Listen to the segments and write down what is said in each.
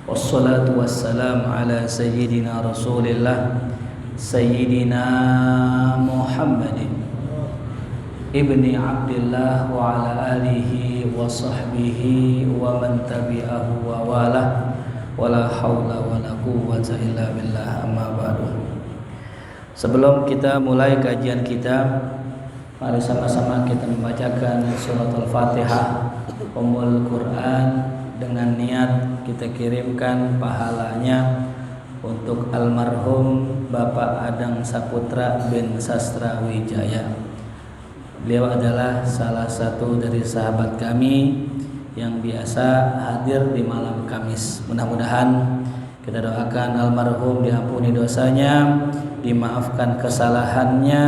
Wassalatu wassalamu ala sayyidina Rasulillah Sayyidina Muhammadin ibni Abdillah wa ala alihi wa sahbihi wa man tabi'ahu wa walah wala hawla wala quwwata illa billah, amma ba'du. Sebelum kita mulai kajian kita, mari sama-sama kita membacakan surat Al-Fatihah, Ummul Quran, dengan niat kita kirimkan pahalanya untuk almarhum Bapak Adang Saputra bin Sastra Wijaya. Beliau adalah salah satu dari sahabat kami yang biasa hadir di malam Kamis. Mudah-mudahan kita doakan almarhum diampuni dosanya, dimaafkan kesalahannya,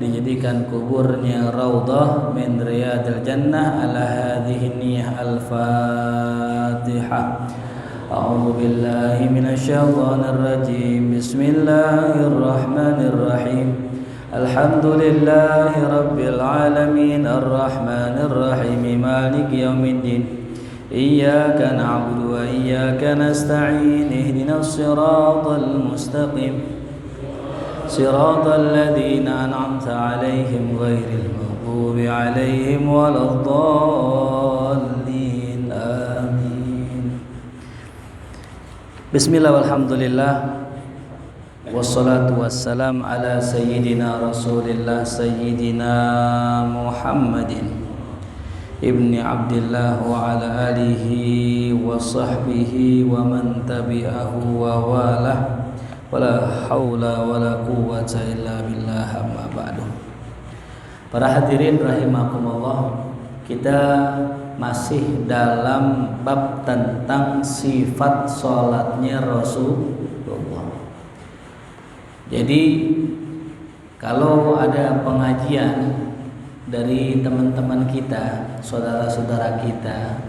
dijadikan kuburnya raudhah min riyadil jannah. Ala hadhihi niyyah al-Fatihah. A'udzu billahi minasyaitonir rajim. Bismillahirrahmanirrahim. Alhamdulillahi rabbil alamin, arrahmanir rahim, maliki yaumiddin. Iyyaka na'budu wa iyyaka nasta'in. Ihdinas siratal mustaqim. Siratal ladzina an'amta 'alaihim ghairil maghdubi 'alaihim waladdallin. Amin. Bismillah walhamdulillah. Wassalatu wassalam ala sayyidina Rasulillah Sayyidina Muhammadin ibni Abdillah wa ala alihi wa sahbihi wa man tabi'ahu wa walah wala haula wala quwwata illa billah, amma ba'du. Para hadirin rahimakumullah, kita masih dalam bab tentang sifat salatnya Rasulullah. Jadi kalau ada pengajian dari teman-teman kita, saudara-saudara kita,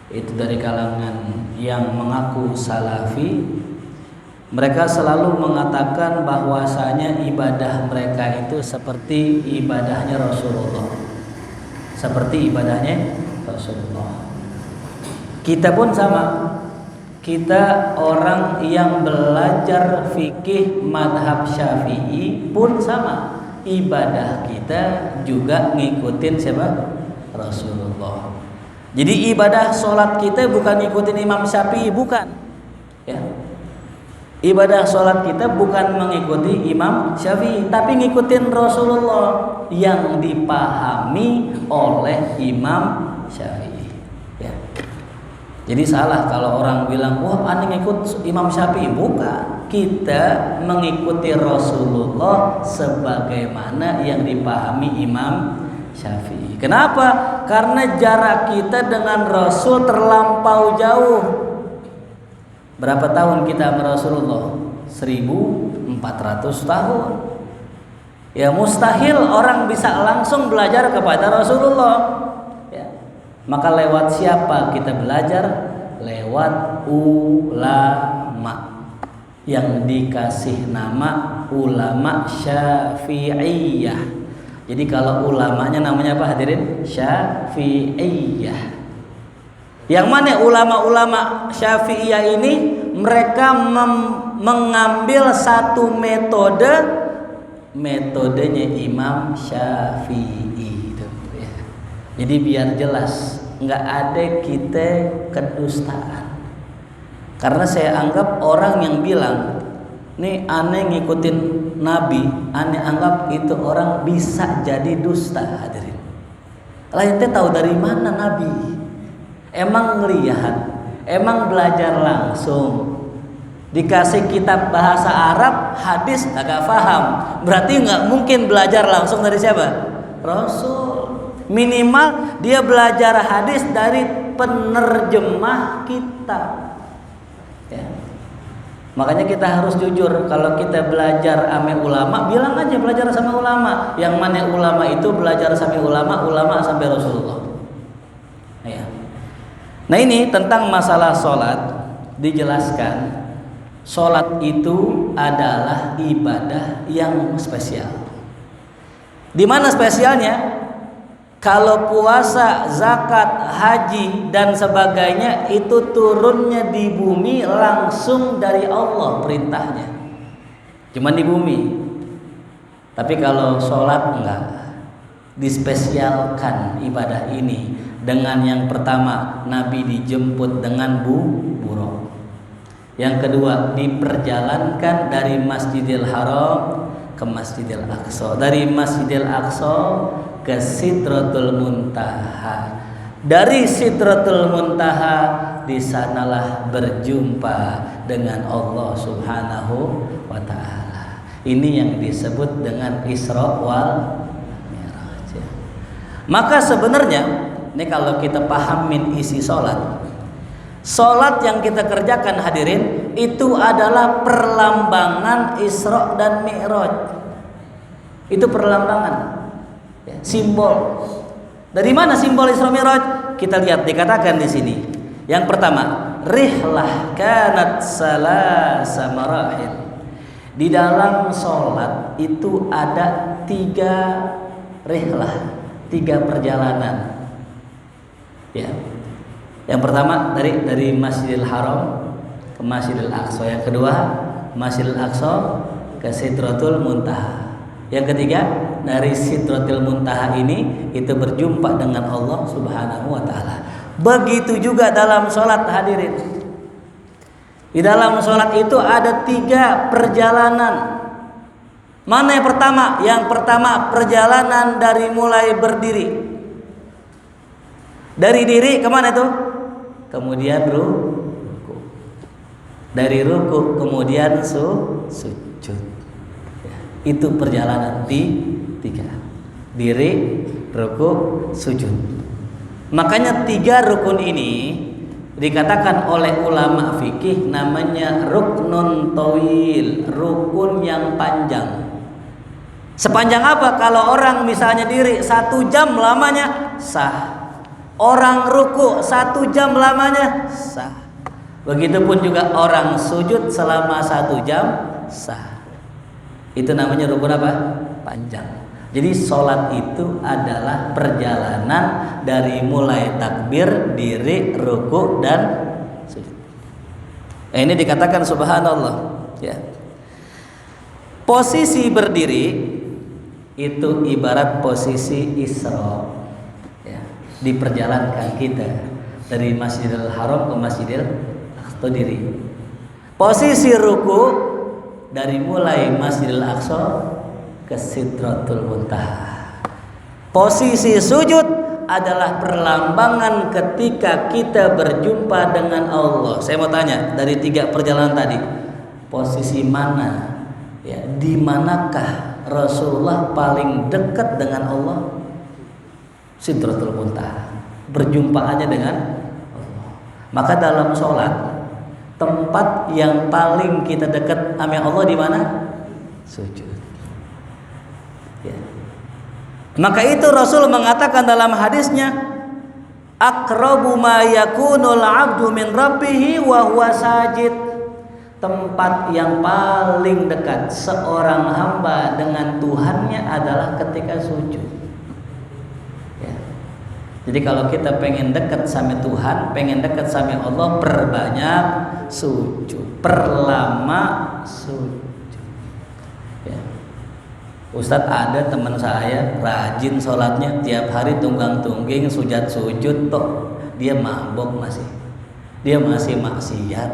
itu dari kalangan yang mengaku salafi, mereka selalu mengatakan bahwasanya ibadah mereka itu seperti ibadahnya Rasulullah. Seperti ibadahnya Rasulullah. Kita pun sama. Kita orang yang belajar fikih madhab Syafi'i pun sama. Ibadah kita juga ngikutin siapa? Rasulullah. Jadi ibadah sholat kita bukan ngikutin Imam Syafi'i, bukan. Ya. Ibadah sholat kita bukan mengikuti Imam Syafi'i, tapi ngikutin Rasulullah yang dipahami oleh Imam Syafi'i. Ya. Jadi salah kalau orang bilang, wah aneh ngikut Imam Syafi'i. Bukan. Kita mengikuti Rasulullah sebagaimana yang dipahami Imam Syafi'i. Kenapa? Karena jarak kita dengan Rasul terlampau jauh. Berapa tahun kita sama Rasulullah? 1400 tahun. Ya mustahil orang bisa langsung belajar kepada Rasulullah. Maka lewat siapa kita belajar? Lewat ulama yang dikasih nama ulama Syafi'iyah. Jadi kalau ulamanya namanya apa hadirin? Syafi'iyah. Yang mana ulama-ulama Syafi'iyah ini? Mereka mengambil satu metodenya Imam Syafi'i. Jadi biar jelas, nggak ada kita kedustaan. Karena saya anggap orang yang bilang, nih aneh ngikutin Nabi, aneh anggap itu orang bisa jadi dusta hadirin. Lain teh tahu dari mana Nabi? Emang ngelihat, emang belajar langsung. Dikasih kitab bahasa Arab, hadis agak paham. Berarti nggak mungkin belajar langsung dari siapa? Rasul. Minimal dia belajar hadis dari penerjemah kitab. Ya. Makanya kita harus jujur. Kalau kita belajar ame ulama, bilang aja belajar sama ulama. Yang mana ulama itu belajar sama ulama, ulama sampai Rasulullah. Ya. Nah ini tentang masalah sholat dijelaskan. Sholat itu adalah ibadah yang spesial. Di mana spesialnya? Kalau puasa, zakat, haji dan sebagainya itu turunnya di bumi langsung dari Allah perintahnya. Cuma di bumi. Tapi kalau sholat enggak. Dispesialkan ibadah ini dengan yang pertama Nabi dijemput dengan buruk. Yang kedua diperjalankan dari Masjidil Haram ke Masjidil Aqsa, dari Masjidil Aqsa ke Sidratul Muntaha. Dari Sidratul Muntaha di sanalah berjumpa dengan Allah Subhanahu wa taala. Ini yang disebut dengan Isra wal Mi'raj. Maka sebenarnya ini kalau kita pahamin isi salat yang kita kerjakan hadirin itu adalah perlambangan Isra dan Mi'raj. Itu perlambangan. Simbol. Dari mana simbol Isra Mi'raj? Kita lihat dikatakan di sini. Yang pertama, rihlah kanat salasa marahil. Di dalam sholat itu ada 3 rihlah, 3 perjalanan. Ya. Yang pertama dari Masjidil Haram ke Masjidil Aqsa. Yang kedua, Masjidil Aqsa ke Sidratul Muntaha. Yang ketiga, dari Sidratul Muntaha ini itu berjumpa dengan Allah Subhanahu wa taala. Begitu juga dalam sholat hadirin. Di dalam sholat itu ada 3 perjalanan. Mana yang pertama? Yang pertama perjalanan dari mulai berdiri. Dari diri kemana itu? Kemudian ruku. Dari ruku kemudian sujud. Itu perjalanan 3. Diri, ruku, sujud. Makanya 3 rukun ini dikatakan oleh ulama fikih namanya ruknun tawil, rukun yang panjang. Sepanjang apa? Kalau orang misalnya diri 1 jam lamanya sah. Orang ruku 1 jam lamanya sah. Begitupun juga orang sujud selama 1 jam sah. Itu namanya rukun apa? Panjang. Jadi sholat itu adalah perjalanan dari mulai takbir, diri, ruku dan sujud. Ini dikatakan subhanallah. Ya. Posisi berdiri itu ibarat posisi Isra. Ya. Diperjalankan kita dari Masjidil Haram ke Masjidil Aqsa diri. Posisi ruku dari mulai Masjidil Aqsa ke Sidratul Muntaha. Posisi sujud adalah perlambangan ketika kita berjumpa dengan Allah. Saya mau tanya, dari 3 perjalanan tadi, posisi mana? Ya, di manakah Rasulullah paling dekat dengan Allah? Sidratul Muntaha. Berjumpaannya dengan Allah. Maka dalam sholat tempat yang paling kita dekat sama Allah di mana? Sujud. Ya. Maka itu Rasul mengatakan dalam hadisnya, aqrabu ma yakunul 'abdu min rabbih wa huwa sajid. Tempat yang paling dekat seorang hamba dengan Tuhannya adalah ketika sujud. Ya. Jadi kalau kita pengen dekat sama Tuhan, pengen dekat sama Allah, perbanyak sujud, perlama sujud. Ya. Ustadz, ada teman saya rajin sholatnya, tiap hari tunggang-tungging, sujud toh dia mabok masih, dia masih maksiat,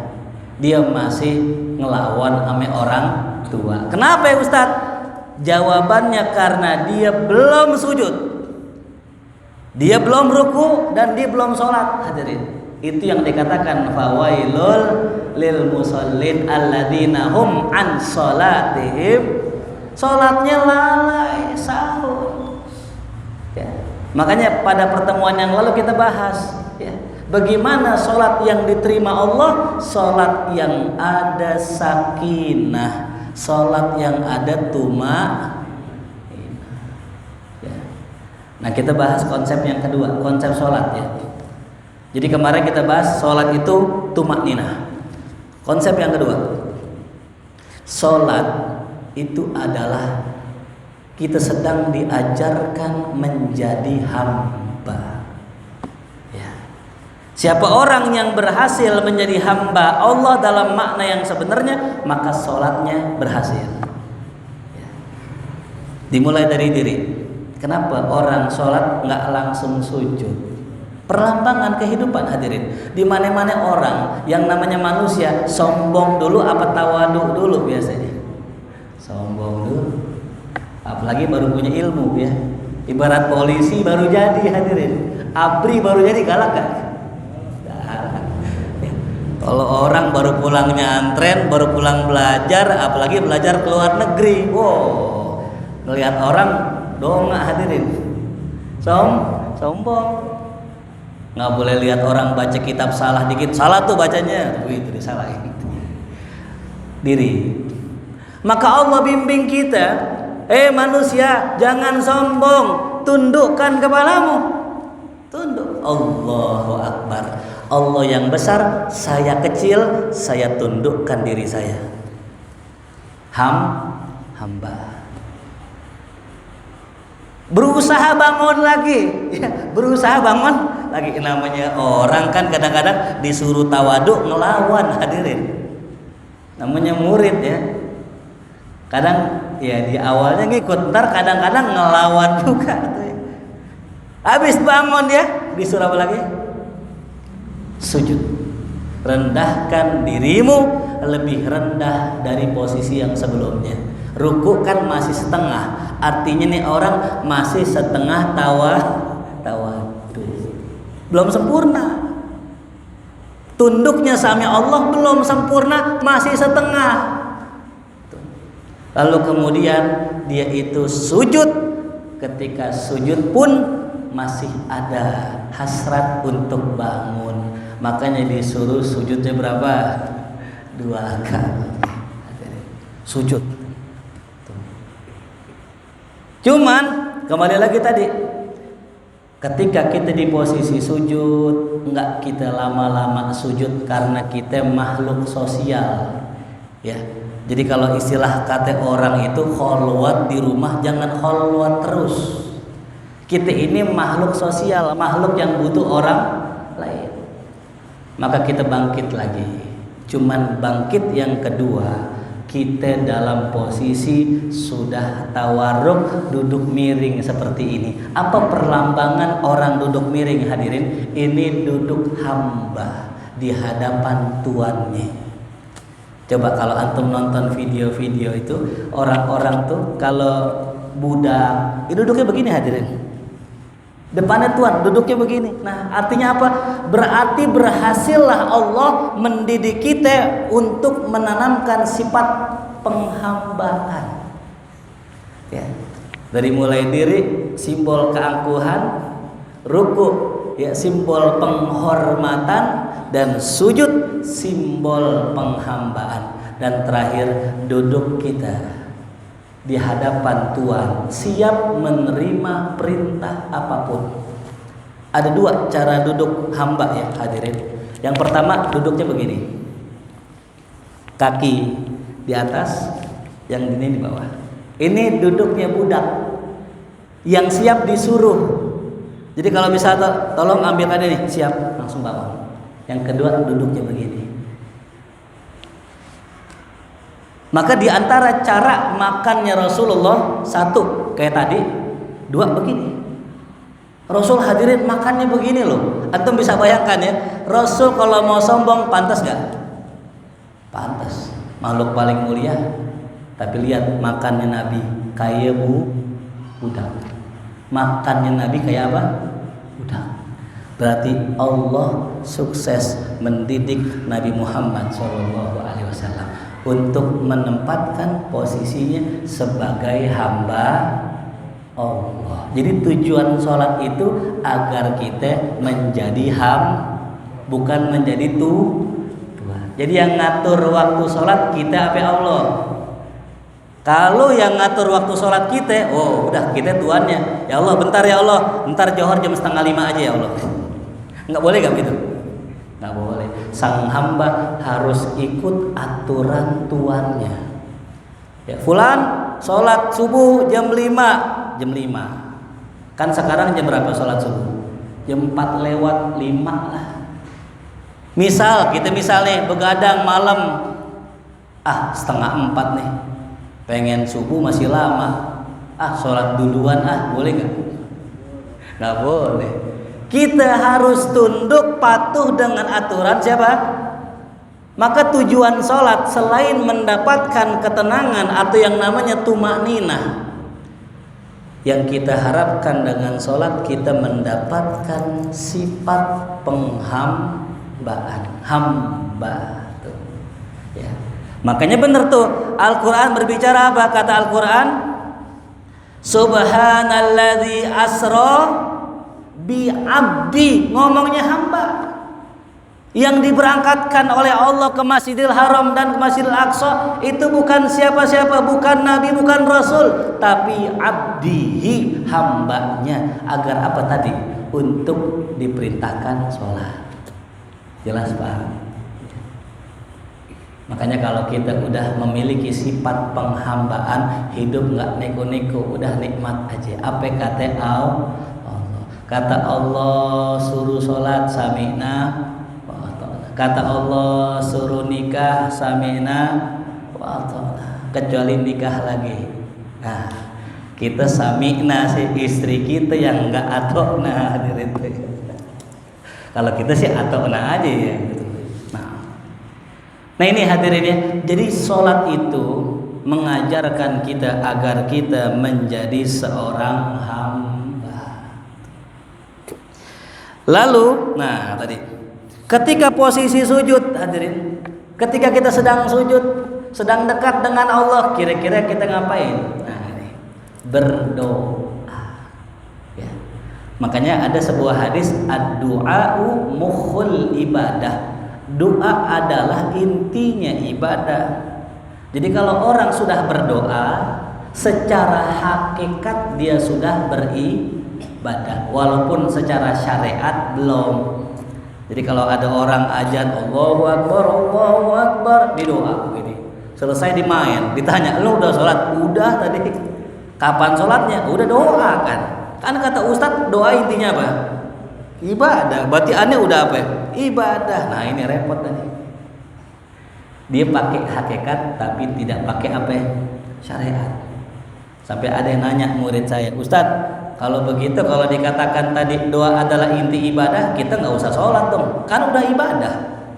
dia masih ngelawan sama orang tua. Kenapa ya Ustadz? Jawabannya karena dia belum sujud, dia belum ruku dan dia belum sholat hadirin. Itu yang dikatakan fawailul lil musallin alladzina hum an sholatihim, sholatnya lalai, sahur. Ya. Makanya pada pertemuan yang lalu kita bahas, ya, bagaimana sholat yang diterima Allah, sholat yang ada sakinah, sholat yang ada ya. Nah kita bahas konsep yang kedua, konsep sholat ya. Jadi kemarin kita bahas sholat itu tumakninah. Konsep yang kedua, sholat itu adalah kita sedang diajarkan menjadi hamba. Ya. Siapa orang yang berhasil menjadi hamba Allah dalam makna yang sebenarnya, maka sholatnya berhasil. Ya. Dimulai dari diri. Kenapa orang sholat nggak langsung sujud? Perlambangan kehidupan hadirin. Di mana-mana orang yang namanya manusia sombong dulu apa tawadu dulu biasanya? Sombong dulu. Apalagi baru punya ilmu ya. Ibarat polisi baru jadi hadirin. ABRI baru jadi galak kan? Ya. Kalau orang baru pulang nyantren, baru pulang belajar, apalagi belajar ke luar negeri. Wow. Ngelihat orang dongak hadirin. Sombong. Nggak boleh lihat orang baca kitab salah dikit, salah tuh bacanya, itu disalahin diri. Maka Allah bimbing kita, manusia jangan sombong, tundukkan kepalamu, tunduk. Allahu Akbar. Allah yang besar, saya kecil, saya tundukkan diri saya. Hamba. Berusaha bangun lagi, berusaha bangun lagi. Namanya orang kan kadang-kadang disuruh tawadu ngelawan hadirin. Namanya murid ya. Kadang ya di awalnya ngikut, ntar kadang-kadang ngelawan juga. Habis bangun ya disuruh apa lagi? Sujud. Rendahkan dirimu lebih rendah dari posisi yang sebelumnya. Ruku kan masih setengah, artinya nih orang masih setengah tawadu, belum sempurna. Tunduknya sama Allah belum sempurna, masih setengah. Lalu kemudian dia itu sujud, ketika sujud pun masih ada hasrat untuk bangun, makanya disuruh sujudnya berapa? 2 kali sujud. Cuman kembali lagi tadi, ketika kita di posisi sujud, enggak kita lama-lama sujud karena kita makhluk sosial, ya. Jadi kalau istilah kata orang itu kholwat di rumah, jangan kholwat terus. Kita ini makhluk sosial, makhluk yang butuh orang lain. Maka kita bangkit lagi. Cuman bangkit yang kedua, kita dalam posisi sudah tawarruk, duduk miring seperti ini. Apa perlambangan orang duduk miring hadirin? Ini duduk hamba di hadapan tuannya. Coba kalau antum nonton video-video itu, orang-orang tuh kalau budak itu duduknya begini hadirin. Depannya tuan, duduknya begini. Nah, artinya apa? Berarti berhasillah Allah mendidik kita untuk menanamkan sifat penghambaan. Ya. Dari mulai diri simbol keangkuhan, ruku ya simbol penghormatan, dan sujud simbol penghambaan, dan terakhir duduk kita di hadapan Tuhan, siap menerima perintah apapun. Ada 2 cara duduk hamba ya hadirin. Yang pertama duduknya begini, kaki di atas, yang ini di bawah. Ini duduknya budak yang siap disuruh. Jadi kalau misalnya tolong ambilkan ini, siap langsung bangun. Yang kedua duduknya begini. Maka di antara cara makannya Rasulullah, 1 kayak tadi, 2 begini. Rasul hadirin makannya begini loh. Antum bisa bayangkan ya, Rasul kalau mau sombong pantas gak? Pantas. Makhluk paling mulia. Tapi lihat makannya Nabi kayak budak. Makannya Nabi kayak apa? Budak. Berarti Allah sukses mendidik Nabi Muhammad SAW untuk menempatkan posisinya sebagai hamba Allah. Jadi tujuan sholat itu agar kita menjadi bukan menjadi Tuhan. Jadi yang ngatur waktu sholat kita apa Allah. Kalau yang ngatur waktu sholat kita, oh udah kita tuannya. Ya Allah bentar ya Allah, bentar Johor jam 4:30 aja ya Allah. Nggak boleh gak begitu? Nggak boleh. Sang hamba harus ikut aturan tuannya. Ya, fulan sholat subuh jam 5. Kan sekarang jam berapa sholat subuh? Jam 4 lewat 5 lah. Misal nih begadang malam, setengah 4 nih, pengen subuh masih lama, sholat duluan boleh gak? Gak boleh. Kita harus tunduk patuh dengan aturan siapa? Maka tujuan sholat selain mendapatkan ketenangan atau yang namanya tumakninah, yang kita harapkan dengan sholat kita mendapatkan sifat penghambaan, hamba tuh. Ya. Makanya benar tuh Al-Quran berbicara apa? Kata Al-Quran, Subhanalladzi asra bi abdi, ngomongnya hamba yang diberangkatkan oleh Allah ke Masjidil Haram dan ke Masjidil Aqsa. Itu bukan siapa-siapa, bukan nabi, bukan rasul, tapi abdihi, hambanya. Agar apa tadi? Untuk diperintahkan sholat. Jelas Pak? Makanya kalau kita udah memiliki sifat penghambaan, hidup nggak neko-neko, udah nikmat aja. Apa kata Allah? Kata Allah suruh sholat, sami'na wa ata'na. Kata Allah suruh nikah, sami'na wa ata'na. Kecuali nikah lagi, nah kita sami'na sih, istri kita yang nggak ata'na. Kalau kita sih ata'na aja ya. Nah ini hadirin ya. Jadi sholat itu mengajarkan kita agar kita menjadi seorang hamba. Lalu, nah tadi, ketika posisi sujud, hadirin, ketika kita sedang sujud, sedang dekat dengan Allah, kira-kira kita ngapain? Nah ini, berdoa. Ya. Makanya ada sebuah hadis, ad-du'a'u mukhul ibadah. Doa adalah intinya ibadah. Jadi kalau orang sudah berdoa, secara hakikat dia sudah beribadah, walaupun secara syariat belum. Jadi kalau ada orang azan Allahu Akbar di doa begini, selesai dimain, ditanya, "Lu udah sholat?" "Udah tadi." "Kapan sholatnya?" "Udah." "Doa kan?" Kan kata Ustadz, doa intinya apa? Ibadah. Berarti aneh udah apa? Ibadah. Nah ini repot tadi. Dia pakai hakikat tapi tidak pakai apa? Syariat. Sampai ada yang nanya murid saya, "Ustadz, kalau begitu, kalau dikatakan tadi doa adalah inti ibadah, kita nggak usah sholat dong? Kan udah ibadah,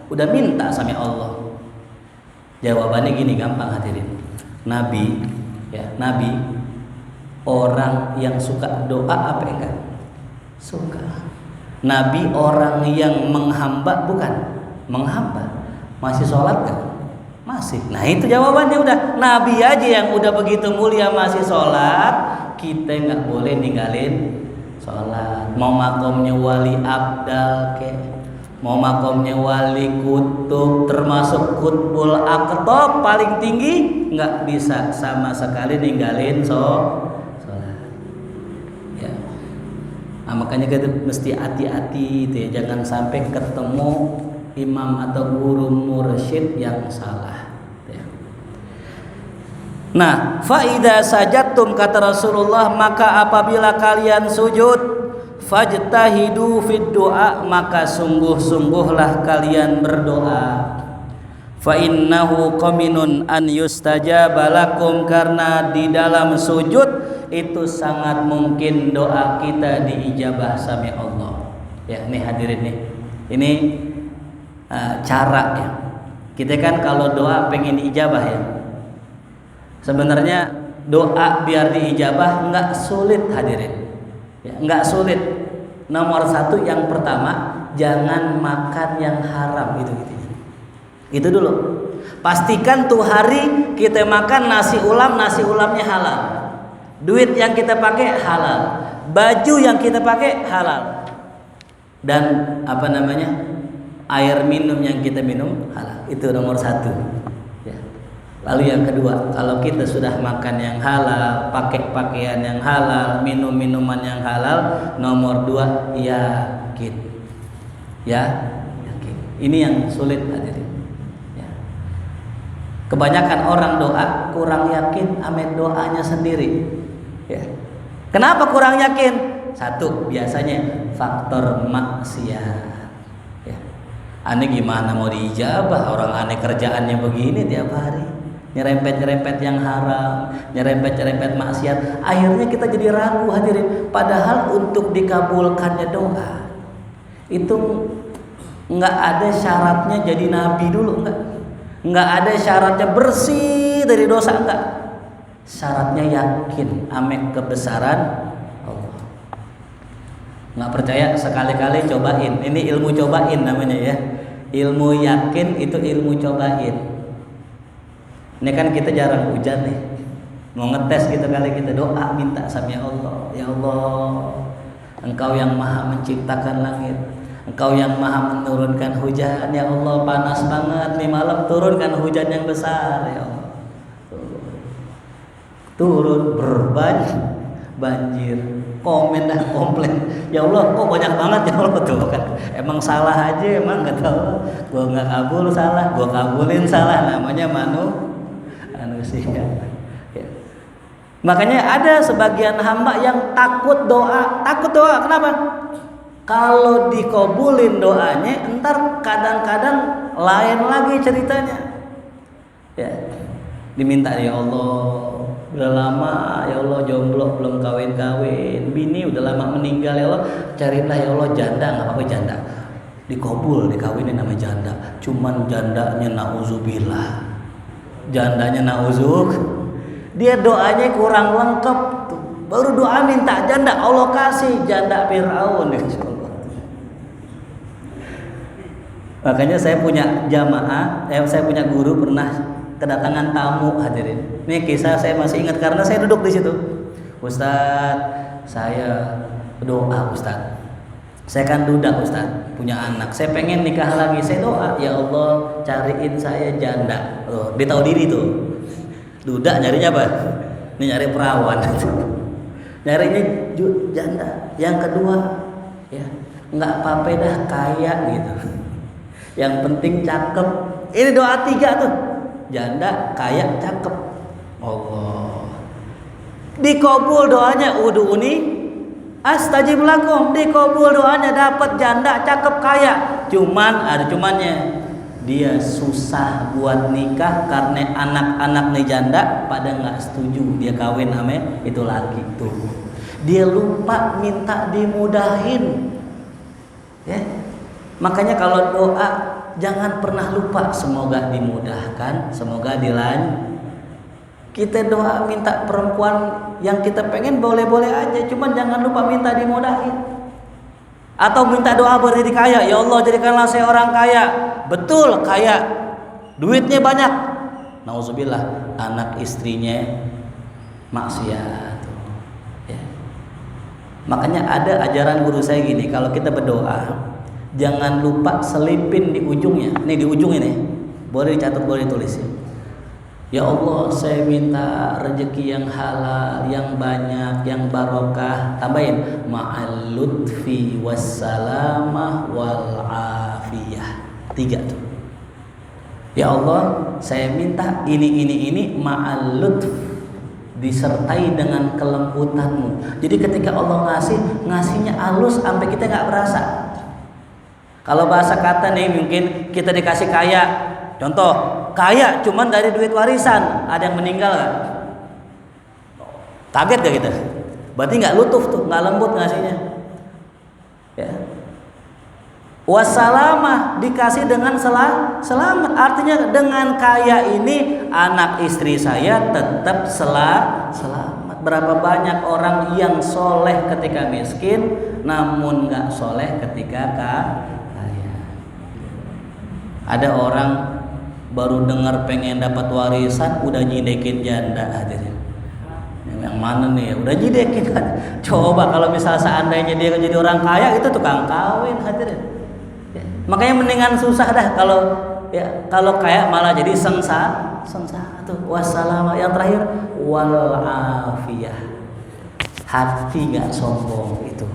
udah minta sama Allah." Jawabannya gini, gampang hadirin. Nabi orang yang suka doa apa enggak? Suka. Nabi orang yang menghamba, bukan menghamba. Masih sholat kan? Masih. Nah itu jawabannya udah. Nabi aja yang udah begitu mulia masih sholat, kita nggak boleh ninggalin sholat. Mau makomnya wali abdal ke, mau makomnya wali kutub, termasuk kutbul aqtab paling tinggi, nggak bisa sama sekali ninggalin sholat. Nah, makanya kita mesti hati-hati ya, jangan sampai ketemu imam atau guru mursyid yang salah ya. Nah, faida sajadtum, kata Rasulullah, maka apabila kalian sujud, fajtahidu fid doa, maka sungguh-sungguhlah kalian berdoa. Fa innahu qaminun an yustajaba lakum, karena di dalam sujud itu sangat mungkin doa kita diijabah sama Allah. Ya, ini hadirin nih. Ini cara ya. Kita kan kalau doa pengen diijabah ya. Sebenarnya doa biar diijabah enggak sulit hadirin. Ya, enggak sulit. Nomor satu yang pertama, jangan makan yang haram gitu. Itu dulu. Pastikan tuh hari kita makan nasi ulamnya halal. Duit yang kita pakai halal. Baju yang kita pakai halal. Dan air minum yang kita minum halal. Itu nomor satu ya. Lalu yang kedua, kalau kita sudah makan yang halal, pakai pakaian yang halal, minum minuman yang halal, nomor dua, yakin. Ini yang sulit hadirin. Kebanyakan orang doa kurang yakin ame doanya sendiri. Ya. Kenapa kurang yakin? Satu, biasanya faktor maksiat. Ya. Aneh gimana mau diijabah, orang aneh kerjaannya begini tiap hari, nyerempet-nyerempet yang haram, nyerempet-nyerempet maksiat. Akhirnya kita jadi ragu hadirin. Padahal untuk dikabulkannya doa itu nggak ada syaratnya jadi nabi dulu, nggak ada syaratnya bersih dari dosa, enggak. Syaratnya yakin ame kebesaran Allah. Nggak percaya sekali-kali cobain. Ini ilmu cobain namanya ya. Ilmu yakin itu ilmu cobain. Ini kan kita jarang hujan nih. Mau ngetes gitu kali kita doa minta sama ya Allah. Ya Allah, Engkau yang maha menciptakan langit, Engkau yang maha menurunkan hujan. Ya Allah, panas banget nih malam, turunkan hujan yang besar ya Allah. Turun banjir, komen dah, komplain. Ya Allah, kok banyak banget ya Allah tuh kan. Emang salah aja, emang nggak tahu. Gua nggak kabul salah, gua kabulin salah. Namanya manusia. Ya. Makanya ada sebagian hamba yang takut doa. Kenapa? Kalau dikabulin doanya, entar kadang-kadang lain lagi ceritanya. Ya, diminta ya Allah. Udah lama ya Allah jomblo belum kawin-kawin, bini udah lama meninggal ya Allah, carilah ya Allah janda, nggak apa-apa janda, dikabul dikawinin sama janda, cuman jandanya nauzubillah, dia doanya kurang lengkap tuh. Baru doa minta janda, Allah kasih janda Fir'aun. Makanya saya punya saya punya guru pernah kedatangan tamu hadirin. Ini kisah saya masih ingat karena saya duduk di situ. Ustadz, saya doa Ustadz. Saya kan duda Ustadz, punya anak. Saya pengen nikah lagi. Saya doa, ya Allah cariin saya janda. Loh, dia tahu diri tuh. Duda nyarinya apa? Ini nyari perawan. Nyarinya janda. Yang kedua, ya nggak apa-apa dah kaya gitu. Yang penting cakep. Ini doa 3 tuh. Janda, kaya, cakep. Allah. Dikabul doanya, udhuni astajib lakum. Dikabul doanya, dapat janda, cakep, kaya. Cuman ada cumannya. Dia susah buat nikah karena anak-anak nih janda pada nggak setuju dia kawin sama itu laki tuh. Dia lupa minta dimudahin. Ya. Makanya kalau doa jangan pernah lupa, semoga dimudahkan, semoga kita doa minta perempuan yang kita pengen boleh-boleh aja, cuman jangan lupa minta dimudahin. Atau minta doa beri kaya, ya Allah jadikanlah saya orang kaya. Betul kaya, duitnya banyak, nauzubillah, anak istrinya maksiat. Ya. Makanya ada ajaran guru saya gini, kalau kita berdoa jangan lupa selipin di ujungnya. Nih di ujung ini, boleh dicatat, boleh ditulis ya. Ya Allah, saya minta rezeki yang halal, yang banyak, yang barokah. Tambahin ma'al lutfi wassalamah wal afiyah. 3 tuh. Ya Allah, saya minta ini ma'al lutf, disertai dengan kelembutanmu. Jadi ketika Allah ngasihnya halus sampai kita nggak berasa. Kalau bahasa kata nih, mungkin kita dikasih kaya. Contoh, kaya cuman dari duit warisan. Ada yang meninggal gak? Kaget gak kita? Berarti gak lutuf tuh, gak lembut ngasihnya. Ya. Wassalamah, dikasih dengan selamat. Artinya dengan kaya ini anak istri saya tetap selamat. Berapa banyak orang yang soleh ketika miskin, namun gak soleh ketika kaya. Ada orang baru dengar pengen dapat warisan udah nyidekin janda hadirin. Yang mana nih? Udah nyidekin kan? Coba kalau misal seandainya dia jadi orang kaya, itu tukang kawin hadirin. Ya. Makanya mendingan susah dah kalau kaya malah jadi sengsara tuh. Wassalam. Yang terakhir wal afiyah. Hati nggak sombong itu.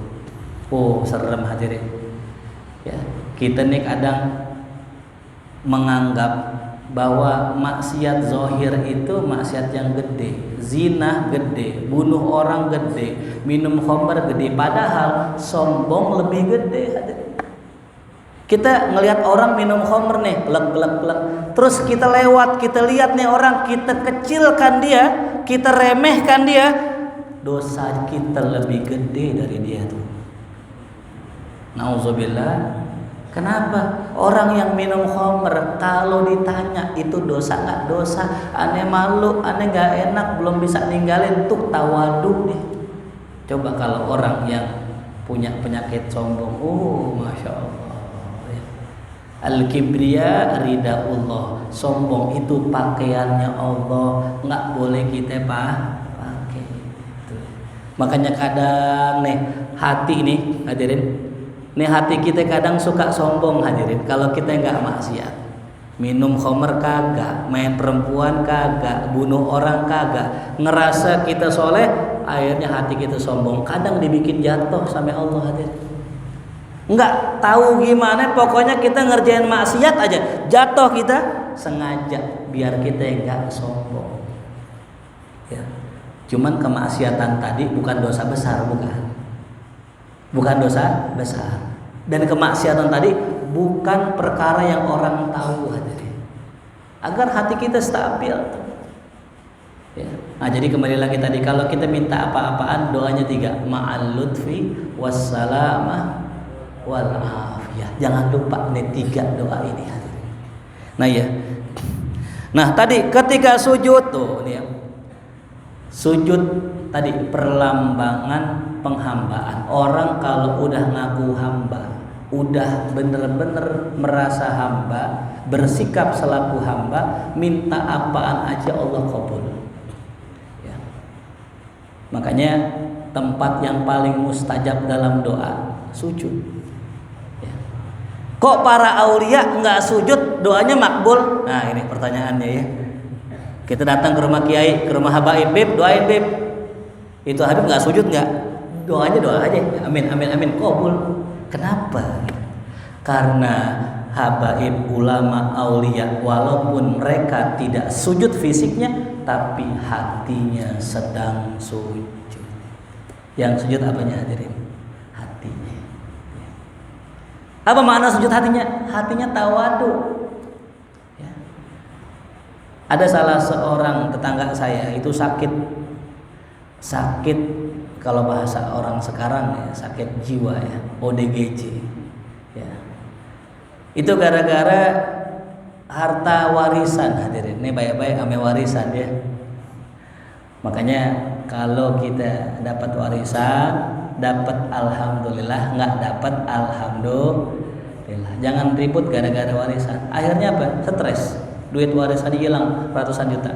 Oh serem hadirin. Ya, kita nih kadang menganggap bahwa maksiat zahir itu maksiat yang gede, zina gede, bunuh orang gede, minum khamr gede, padahal sombong lebih gede. Kita ngelihat orang minum khamr nih, lek, terus kita lewat, kita lihat nih orang, kita kecilkan dia, kita remehkan dia, dosa kita lebih gede dari dia tuh. Nauzubillah. Kenapa? Orang yang minum khamr kalau ditanya itu dosa nggak dosa, aneh malu, aneh nggak enak, belum bisa ninggalin, tuh tawadu nih. Coba kalau orang yang punya penyakit sombong, masya Allah. Al-kibriya ridaullah, sombong itu pakaiannya Allah, nggak boleh kita pakai. Makanya kadang nih hati nih hadirin, nih hati kita kadang suka sombong hadirin. Kalau kita nggak maksiat, minum khamr kagak, main perempuan kagak, bunuh orang kagak, ngerasa kita soleh, akhirnya hati kita sombong. Kadang dibikin jatuh sama Allah hadirin. Nggak tahu gimana, pokoknya kita ngerjain maksiat aja, jatuh kita sengaja biar kita nggak sombong. Ya. Cuman kemaksiatan tadi bukan dosa besar, bukan dosa besar. Dan kemaksiatan tadi bukan perkara yang orang tahu hadirin. Agar hati kita stabil. Ya. Nah, jadi kembali lagi tadi, kalau kita minta apa-apaan doanya 3, ma'al lutfi wassalamah wal afiyah. Jangan lupa nih 3 doa ini hadirin. Nah ya. Nah, tadi ketika sujud tuh nih ya. Sujud tadi perlambangan penghambaan. Orang kalau udah ngaku hamba, udah bener-bener merasa hamba, bersikap selaku hamba, minta apaan aja Allah kabul. Ya. Makanya tempat yang paling mustajab dalam doa sujud. Ya. Kok para aulia nggak sujud doanya makbul? Nah ini pertanyaannya ya. Kita datang ke rumah kiai, ke rumah habaib, beb doain beb. Itu habib nggak sujud nggak? Doanya doa aja, amin amin amin, kabul. Kenapa? Karena habaib, ulama, aulia, walaupun mereka tidak sujud fisiknya, tapi hatinya sedang sujud. Yang sujud apanya hadirin? Hatinya. Apa makna sujud hatinya? Hatinya tawadu. Ya. Ada salah seorang tetangga saya itu sakit kalau bahasa orang sekarang ya, sakit jiwa ya, ODGJ. Ya. Itu gara-gara harta warisan hadirin. Ini baik-baik ame warisan ya. Makanya kalau kita dapat warisan, dapat alhamdulillah, nggak dapat alhamdulillah. Jangan ribut gara-gara warisan. Akhirnya apa? Stres. Duit warisan hilang ratusan juta.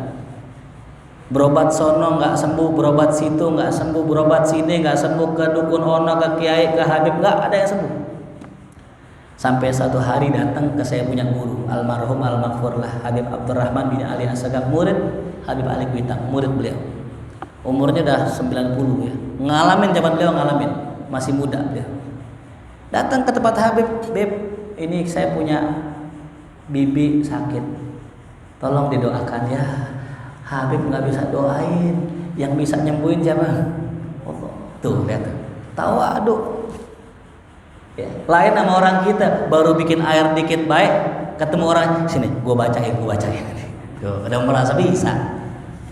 Berobat sono nggak sembuh, berobat situ nggak sembuh, berobat sini nggak sembuh, ke dukun ono, ke kiai, ke habib, nggak ada yang sembuh. Sampai satu hari datang ke saya punya guru, almarhum almaghfurlah Habib Abdurrahman bin Ali Assagaf, murid Habib Ali Kuitang, murid beliau. Umurnya udah 90 ya. Ngalamin zaman beliau, ngalamin, masih muda beliau. Datang ke tempat Habib, beb, ini saya punya bibi sakit, tolong didoakan ya. Habib nggak bisa doain, yang bisa nyembuhin siapa? Allah. Tuh lihat, tawadu. Ya. Lain sama orang kita, baru bikin air dikit baik, ketemu orang sini, gue bacain. Tuh, udah merasa bisa.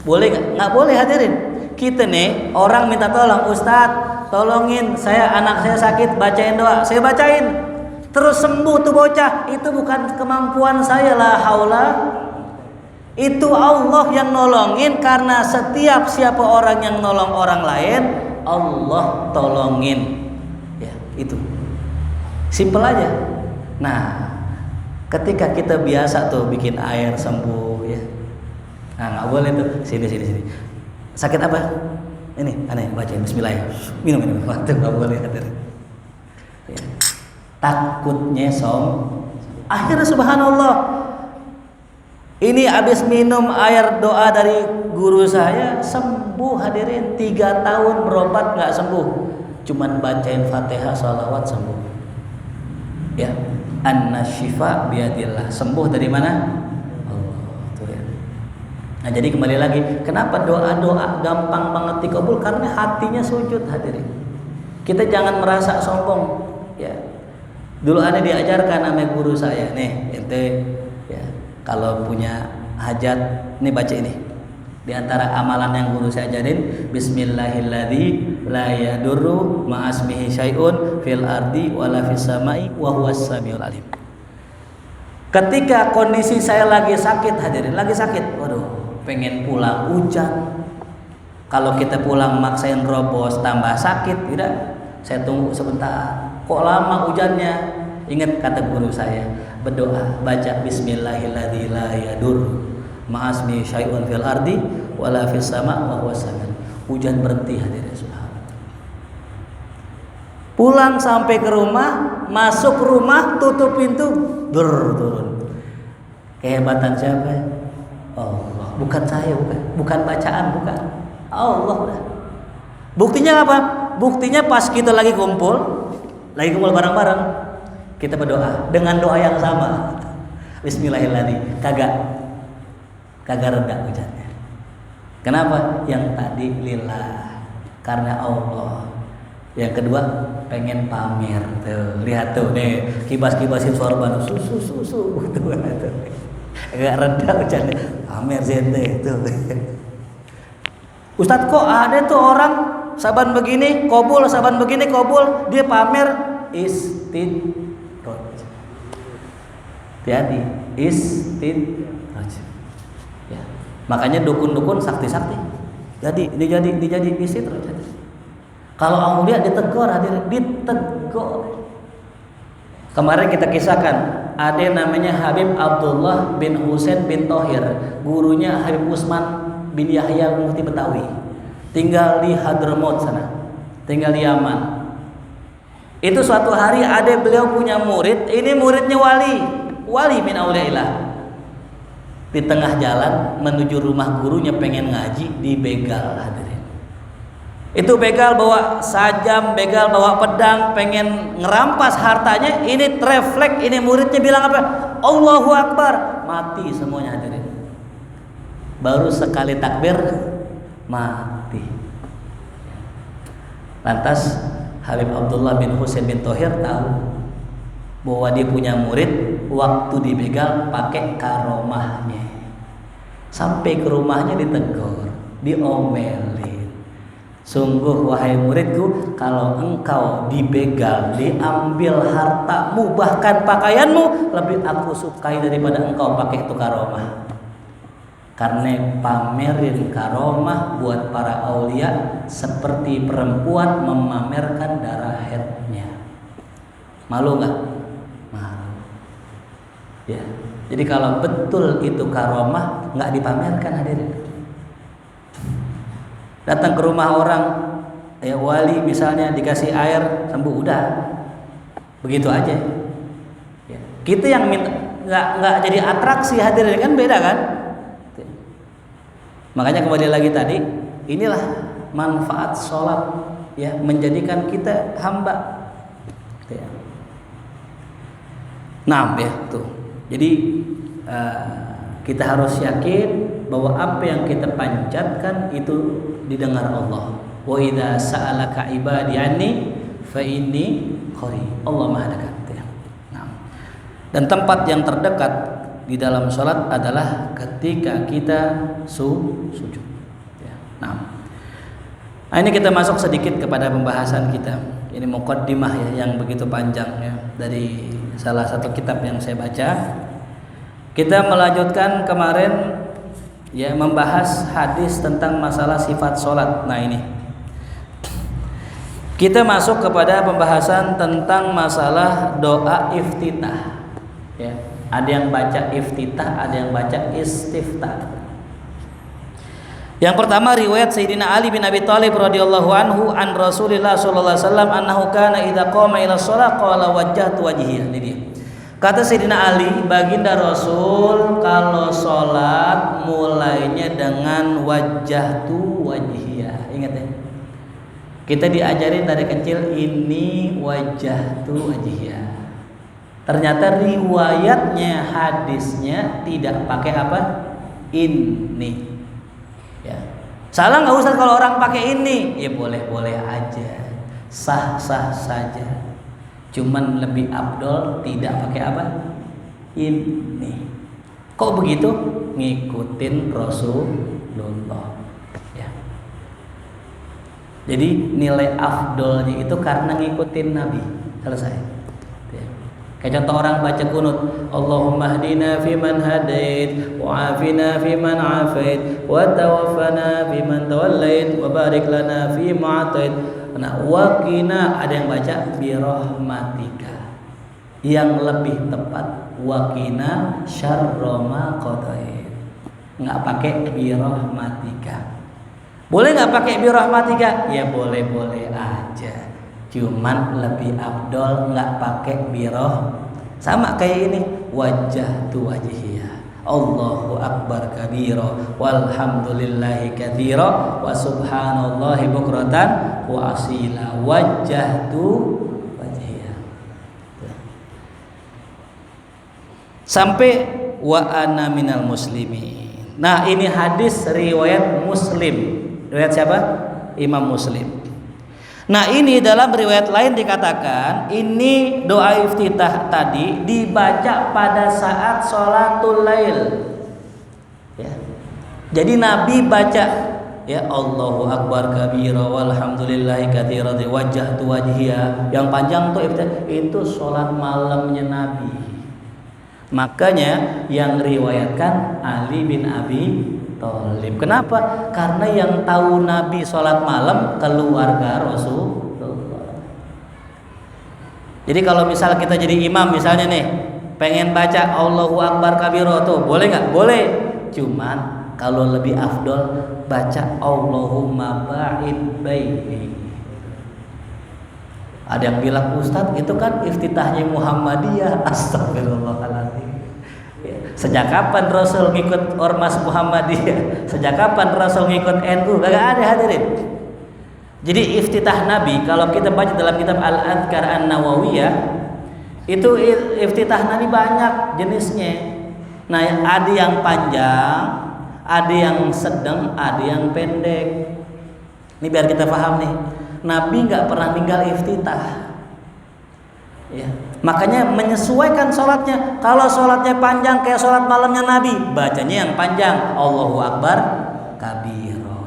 Boleh nggak? Nggak boleh hadirin. Kita nih orang minta tolong, Ustadz, tolongin saya, anak saya sakit, bacain doa. Saya bacain, terus sembuh tuh bocah. Itu bukan kemampuan saya, la haula. Itu Allah yang nolongin, karena setiap siapa orang yang nolong orang lain, Allah tolongin. Ya, itu. Simpel aja. Nah, ketika kita biasa tuh bikin air sembuh ya. Nah, nggak boleh tuh. Sini. Sakit apa? Ini, aneh, bacain bismillah ya. Minum. Waktu nggak boleh hadirin. Ya. Takutnya akhirnya subhanallah. Ini habis minum air doa dari guru saya, sembuh hadirin. 3 tahun berobat nggak sembuh, cuman bacain Fatihah sholawat sembuh. Ya, an-nasyifa biadillah. Sembuh dari mana? Allah. Nah, jadi kembali lagi, kenapa doa-doa gampang banget dikabul? Karena hatinya sujud, hadirin. Kita jangan merasa sombong, ya. Dulu ana diajarkan sama guru saya, nih, ente ya, kalau punya hajat, nih baca ini. Di antara amalan yang guru saya ajarin, bismillahilladzi la yadurru ma'asmihi syai'un fil ardi wala fis sama'i wa huwas samiul alim. Ketika kondisi saya lagi sakit, hadirin, lagi sakit, waduh, pengen pulang, hujan. Kalau kita pulang maksain robos tambah sakit, tidak. Saya tunggu sebentar. Kok lama hujannya? Ingat kata guru saya, berdoa, baca bismillahilladzi la yadur ma'asmi syai'un fil ardi wala fis sama' wa huwas samiul. Hujan berhenti, hadirin, subhanallah. Pulang sampai ke rumah, masuk rumah, tutup pintu, turun. Kehebatan siapa? Allah, bukan saya, bukan bacaan, bukan. Allah udah. Buktinya apa? Buktinya pas kita lagi kumpul bareng-bareng, kita berdoa dengan doa yang sama. Bismillahirrahmanirrahim. Kagak reda hujannya. Kenapa? Yang tadi lillah, karena Allah. Yang kedua pengen pamer. Tuh, lihat tuh nih, kibas-kibasin sorban, susu tuh. Agak reda hujannya, pamer zente itu. Ustadz, kok ada tuh orang saban begini kobul, dia pamer istidroj. Jadi istidroj. Ya. Makanya dukun-dukun sakti-sakti. Jadi dijadi istidroj. Kalau aulia ditegur, ditegur. Kemarin kita kisahkan, ada namanya Habib Abdullah bin Husain bin Thohir, gurunya Habib Usman bin Yahya Mufti Betawi, tinggal di Hadramaut sana, tinggal di Yaman. Itu suatu hari ada beliau punya murid, ini muridnya wali min auliaillah. Di tengah jalan menuju rumah gurunya pengen ngaji, dibegal, hadirin. Itu begal bawa sajam, begal bawa pedang, pengen ngerampas hartanya. Ini refleks, ini muridnya bilang apa? Allahu Akbar, mati semuanya, hadirin. Baru sekali takbir mati. Lantas Habib Abdullah bin Husain bin Thohir tahu bahwa dia punya murid waktu dibegal pakai karomahnya. Sampai ke rumahnya ditegur, diomelin. Sungguh wahai muridku, kalau engkau dibegal, diambil hartamu, bahkan pakaianmu, lebih aku sukai daripada engkau pakai itu karomah. Karena pamerin karomah buat para aulia seperti perempuan memamerkan darah haidnya. Malu nggak? Malu. Ya. Jadi kalau betul itu karomah, nggak dipamerkan, hadirin. Datang ke rumah orang, ya wali misalnya, dikasih air sembuh, udah begitu aja. Ya. Kita yang minta nggak jadi atraksi, hadirin, kan beda kan? Makanya kembali lagi tadi, inilah manfaat sholat, ya, menjadikan kita hamba. Ya. Nah, ya tuh. Jadi kita harus yakin bahwa apa yang kita panjatkan itu didengar Allah. Wa idza sa'alaka ibadi anni fa inni qarib. Allah Maha dekat. Ya. Nah. Dan tempat yang terdekat di dalam sholat adalah ketika kita sujud. Ya. Nah, ini kita masuk sedikit kepada pembahasan kita. Ini muqaddimah ya, yang begitu panjang ya, dari salah satu kitab yang saya baca. Kita melanjutkan kemarin ya, membahas hadis tentang masalah sifat sholat. Nah ini kita masuk kepada pembahasan tentang masalah doa iftitah ya. Ada yang baca iftitah, ada yang baca istiftah. Yang pertama riwayat Sayyidina Ali bin Abi Thalib radhiyallahu anhu an Rasulillah sallallahu alaihi wasallam annahu kana idza qama ila shalah qala wajjahtu wajhiya. Ini dia. Kata Sayyidina Ali, baginda Rasul kalau sholat mulainya dengan wajjahtu wajhiya. Ingat ya, kita diajarin dari kecil ini wajjahtu wajhiya. Ternyata riwayatnya, hadisnya tidak pakai apa? Ini. Ya. Salah nggak Ustaz kalau orang pakai ini? Ya boleh-boleh aja, sah-sah saja. Cuman lebih afdol tidak pakai apa? Ini. Kok begitu? Ngikutin Rasulullah. Ya. Jadi nilai afdolnya itu karena ngikutin Nabi. Selesai. Ya. Kayak contoh orang baca kunut, Allahumma hdina fiman hadait, wa afina fiman afait, wa tawaffana fiman tawallait, wa barik lana fima atait. Nah, wa qina ada yang baca bi rahmatika. Yang lebih tepat wa qina syarra ma qadait. Enggak pakai bi rahmatika. Boleh enggak pakai bi rahmatika? Ya boleh-boleh aja. Cuman lebih afdol nggak pakai biroh. Sama kayak ini, wajah tu wajhiya, Allahu akbar kabira, walhamdulillahi katsira, wa subhanallahi bukratan wa asila, wajah tu wajhiya. Sampai wa ana minal muslimin. Nah, ini hadis riwayat Muslim. Riwayat siapa? Imam Muslim. Nah, ini dalam riwayat lain dikatakan ini doa iftitah tadi dibaca pada saat sholatul lail. Ya. Jadi Nabi baca ya Allahu akbar kabira walhamdulillahi katsira wajhatu wajhiya. Yang panjang tuh iftitah itu sholat malamnya Nabi. Makanya yang riwayatkan Ali bin Abi Thalib. Kenapa? Karena yang tahu Nabi sholat malam keluarga Rasulullah. Jadi kalau misal kita jadi imam misalnya nih, pengen baca Allahu Akbar kabiro tuh, boleh nggak? Boleh. Cuman kalau lebih afdol baca Allahumma ba'id baini. Ada yang bilang Ustadz itu kan iftitahnya Muhammadiyah. Astagfirullahaladzim. Sejak kapan Rasul ngikut ormas Muhammadiyah? Sejak kapan Rasul ngikut NU? Gak ada, hadirin. Jadi iftitah Nabi kalau kita baca dalam kitab Al-Adhkar An-Nawawiyah itu iftitah Nabi banyak jenisnya. Nah, ada yang panjang, ada yang sedang, ada yang pendek. Ini biar kita paham nih. Nabi nggak pernah tinggal iftitah. Ya. Makanya menyesuaikan sholatnya. Kalau sholatnya panjang kayak sholat malamnya Nabi, bacanya yang panjang Allahu Akbar kabiro.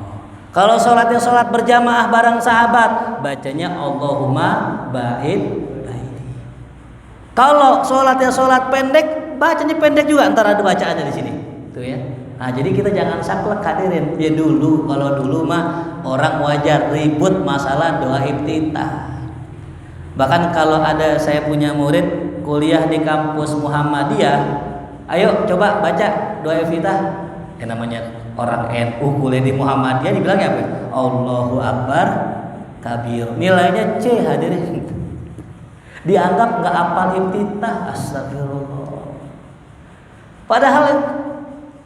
Kalau sholatnya sholat berjamaah bareng sahabat, bacanya Allahumma ba'id baini. Kalau sholatnya sholat pendek, bacanya pendek juga, antara ada bacaannya di sini. Tuh ya. Nah, jadi kita jangan saklek hadirin. Ya dulu, kalau dulu mah orang wajar ribut masalah doa iftitah. Bahkan kalau ada saya punya murid kuliah di kampus Muhammadiyah, ayo coba baca doa iftitah. Yang namanya orang NU kuliah di Muhammadiyah dibilangnya apa? Allahu Akbar kabir. Nilainya C hadirin. Dianggap nggak hafal iftitah. Astagfirullah. Padahal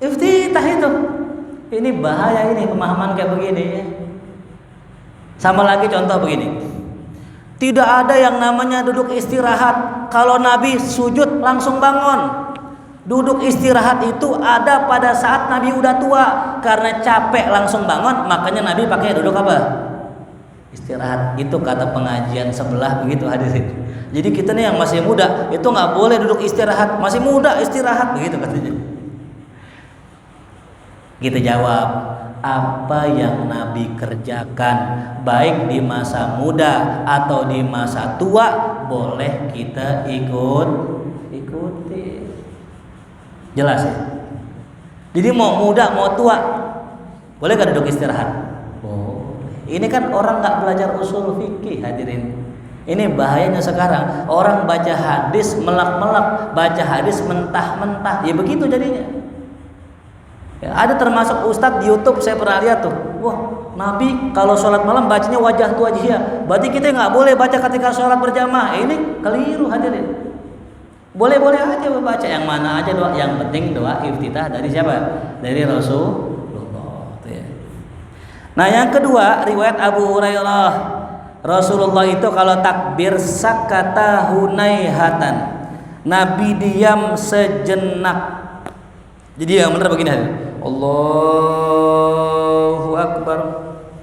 iftitah itu ini bahaya, ini pemahaman kayak begini ya. Sama lagi contoh begini. Tidak ada yang namanya duduk istirahat. Kalau Nabi sujud langsung bangun. Duduk istirahat itu ada pada saat Nabi udah tua. Karena capek langsung bangun, makanya Nabi pakai duduk apa? Istirahat. Itu kata pengajian sebelah begitu hadirin. Jadi kita nih yang masih muda itu nggak boleh duduk istirahat. Masih muda istirahat begitu katanya. Kita jawab, apa yang Nabi kerjakan baik di masa muda atau di masa tua boleh kita ikuti. Jelas ya? Jadi mau muda mau tua boleh gak duduk istirahat? Boleh. Ini kan orang gak belajar usul fikih hadirin. Ini bahayanya sekarang. Orang baca hadis melak-melak, baca hadis mentah-mentah. Ya begitu jadinya. Ya, ada termasuk ustadz di YouTube saya pernah lihat tuh. Wah, Nabi kalau sholat malam bacanya wajah tu wajhiya. Berarti kita nggak boleh baca ketika sholat berjamaah. Ini keliru hadirin. Boleh-boleh aja baca yang mana aja doa. Yang penting doa iftitah dari siapa? Dari Rasulullah. Nah, yang kedua riwayat Abu Hurairah. Rasulullah itu kalau takbir sakata hunaihatan. Nabi diam sejenak. Jadi yang benar begini. Allah Akbar.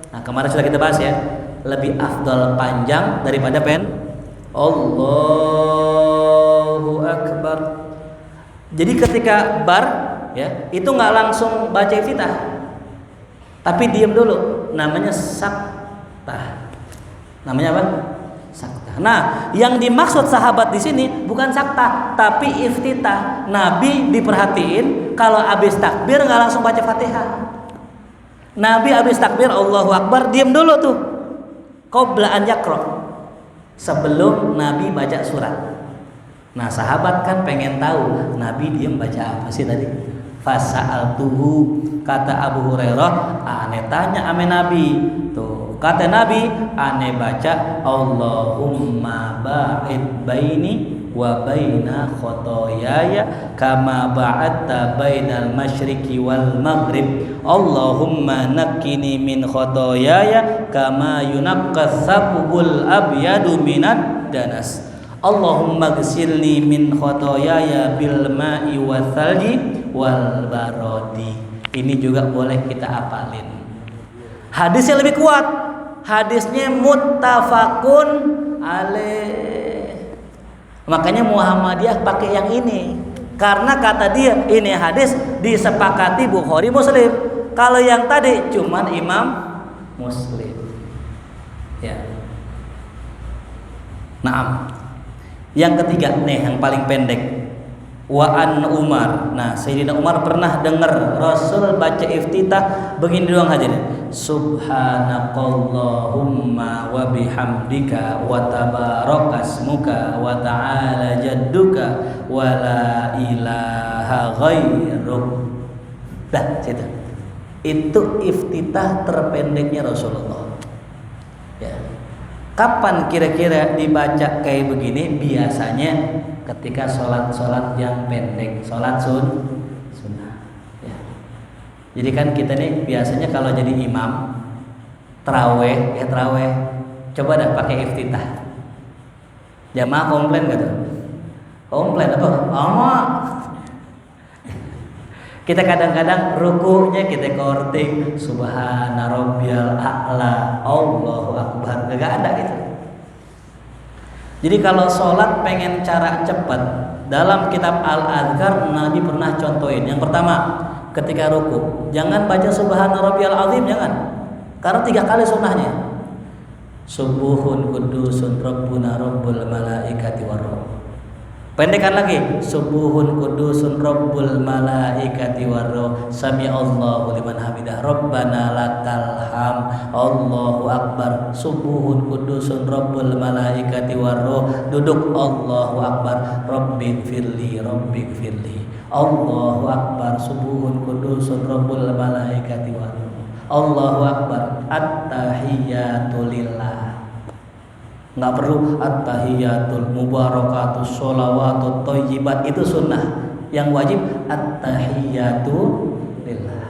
Nah, kemarin sudah kita bahas ya, lebih afdal panjang daripada Allahu Akbar. Jadi ketika bar ya, itu nggak langsung baca iftitah, tapi diam dulu, namanya saktah. Namanya apa? Saktah. Nah, yang dimaksud sahabat di sini bukan saktah, tapi iftitah. Nabi diperhatiin kalau habis takbir nggak langsung baca Fatihah. Nabi habis takbir Allahu Akbar, diam dulu tuh. Qabla an yaqra. Sebelum Nabi baca surat. Nah, sahabat kan pengen tahu Nabi diam baca apa sih tadi? Fasa'altuhu, kata Abu Hurairah, ane tanya ame Nabi. Tuh, kata Nabi, ane baca Allahumma ba'id baini wa baina khotoyaya kama ba'adta bainal masyriqi wal maghrib. Allahumma nakkini min khotoyaya kama yunaqqas sabul abyadu minad danas. Allahumma gsilni min khotoyaya bil ma'i wal thalji wal barodi. Ini juga boleh kita hafalin. Hadisnya lebih kuat. Hadisnya muttafaqun alaih. Makanya Muhammadiyah pakai yang ini. Karena kata dia ini hadis disepakati Bukhari Muslim. Kalau yang tadi cuman Imam Muslim. Ya. Naam. Yang ketiga nih yang paling pendek. Wa an Umar. Nah, Sayyidina Umar pernah dengar Rasul baca iftitah begini doang hadirin. Subhanakallahumma wa bihamdika wa tabarakasmuka wa ta'ala jadduka wa la ilaha ghairuk. Dah, situ. Itu iftitah terpendeknya Rasulullah. Ya. Kapan kira-kira dibaca kayak begini? Biasanya ketika sholat yang pendek, sholat sunnah. Ya. Jadi kan kita nih biasanya kalau jadi imam terawih, coba dah pakai iftitah. Jamaah komplain gak tuh? Komplain apa? Kita kadang-kadang rukunya kita korting subhana rabbiyal a'la, Allahu akbar, gak ada gitu. Jadi kalau sholat pengen cara cepat, dalam kitab Al-Adhkar Nabi pernah contohin. Yang pertama, ketika ruku jangan baca subhana rabbiyal azim, jangan, karena 3 kali sunnahnya. Subuhun kudusun rabbuna rabbul malaikati warruh. Pendekkan lagi, subuhun kudusun rabbul malaikati warruh, sami'allahu liman hamidah, rabbana lakal ham, Allahu akbar. Subuhun kudusun rabbul malaikati warruh, duduk Allahu akbar, rabbighfirli rabbighfirli, Allahu akbar. Subuhun kudusun rabbul malaikati warruh, Allahu akbar. At-tahiyyatu lillah. Nggak perlu at-tahiyatul mubarakatus sholawatut thayyibat, itu sunnah. Yang wajib at-tahiyatu lillah.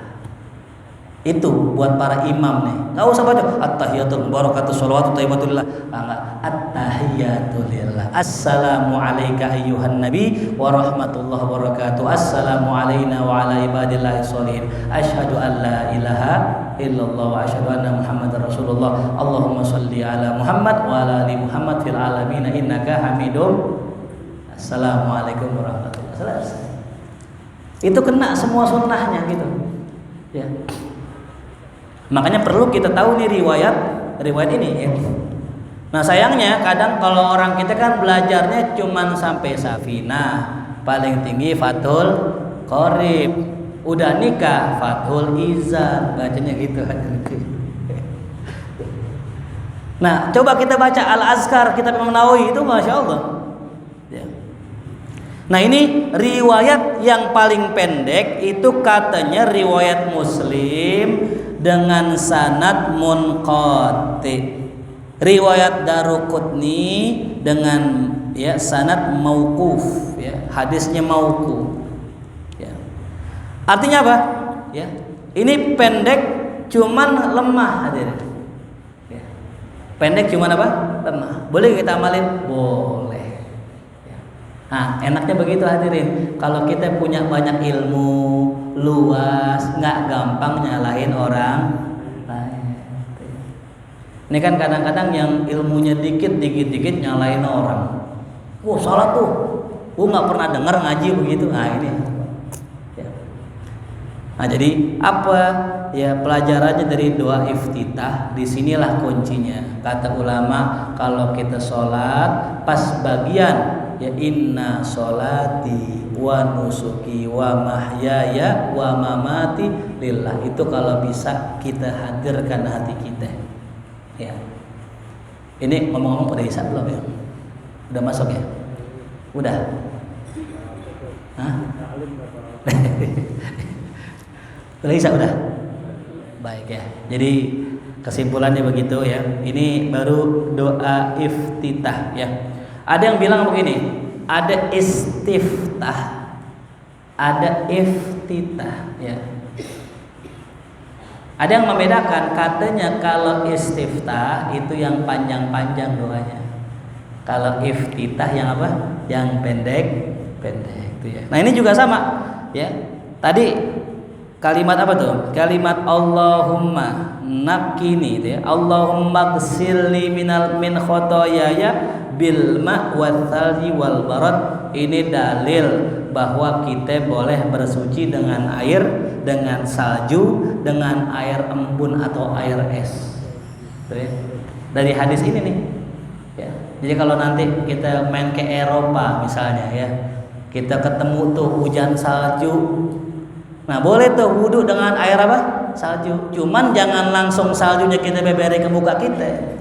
Itu buat para imam nih. Nggak usah baca at-tahiyatul mubarakatus sholawatut thayyibatul lillah. Enggak, at-tahiyatu lillah. Assalamu alayka ayyuhan nabi wa rahmatullahi wa barakatuh. Assalamu alayna wa ala ibadillahi sholihin. Asyhadu an la ilaha illallah wa asyhadu anna Muhammadar Rasulullah. Allahumma shalli ala Muhammad wa ala ali Muhammad fil alamin innaka Hamidum. Assalamualaikum warahmatullahi wabarakatuh. Itu kena semua sunnahnya gitu. Ya. Makanya perlu kita tahu nih riwayat ini ya. Nah, sayangnya kadang kalau orang kita kan belajarnya cuman sampai Safinah, paling tinggi Fathul Qorib. Udah nikah Fathul Izan, bacanya gitu. Nah, coba kita baca Al-Azkar kitab Imam Nawawi itu Masya Allah ya. Nah, ini riwayat yang paling pendek itu katanya riwayat Muslim dengan sanad munqati. Riwayat Daruqutni dengan ya sanad mauquf ya, hadisnya mauquf. Artinya apa? Ya, ini pendek cuman lemah hadirin. Ya. Pendek cuman apa? Lemah. Boleh kita amalin? Boleh. Ya. Nah, enaknya begitu hadirin. Kalau kita punya banyak ilmu luas, nggak gampang nyalahin orang Ini kan kadang-kadang yang ilmunya dikit-dikit nyalain orang. Wah salah tuh, gua nggak pernah dengar ngaji begitu. Nah ini. Ya. Nah jadi apa ya pelajarannya dari doa iftitah? Disinilah kuncinya. Kata ulama kalau kita sholat pas bagian ya inna sholati wa nusuki wa mahyaya wa mamati lillah, itu kalau bisa kita hadirkan hati kita. Ya. Ini ngomong-ngomong udah isya belum ya? Udah masuk ya? Udah. Hah? Udah isya udah. Baik ya. Jadi kesimpulannya begitu ya. Ini baru doa iftitah ya. Ada yang bilang begini, ada istiftah, ada iftitah ya. Ada yang membedakan, katanya kalau istiftah itu yang panjang-panjang doanya. Kalau iftitah yang apa? Yang pendek-pendek itu ya. Nah, ini juga sama ya. Tadi kalimat apa tuh? Kalimat Allahumma nakini itu ya. Allahumma ghsilni min khotoyaya bil ma' wal thalji wal barad. Ini dalil bahwa kita boleh bersuci dengan air, dengan salju, dengan air embun atau air es. Dari hadis ini nih. Ya. Jadi kalau nanti kita main ke Eropa misalnya ya, kita ketemu tuh hujan salju. Nah boleh tuh wudhu dengan air apa? Salju. Cuman jangan langsung saljunya kita beberi ke muka kita.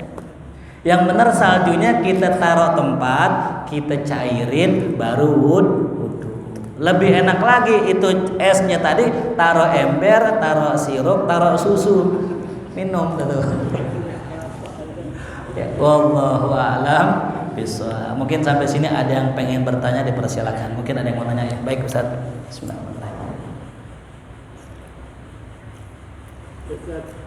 Yang benar saljunya kita taruh tempat, kita cairin, baru wudhu. Lebih enak lagi itu esnya tadi taruh ember, taruh sirup, taruh susu, minum gitu. Ya, wallahu a'lam bishawab. Mungkin sampai sini ada yang pengen bertanya, dipersilakan. Mungkin ada yang mau nanya ya. Baik Ustaz. Bismillahirrahmanirrahim.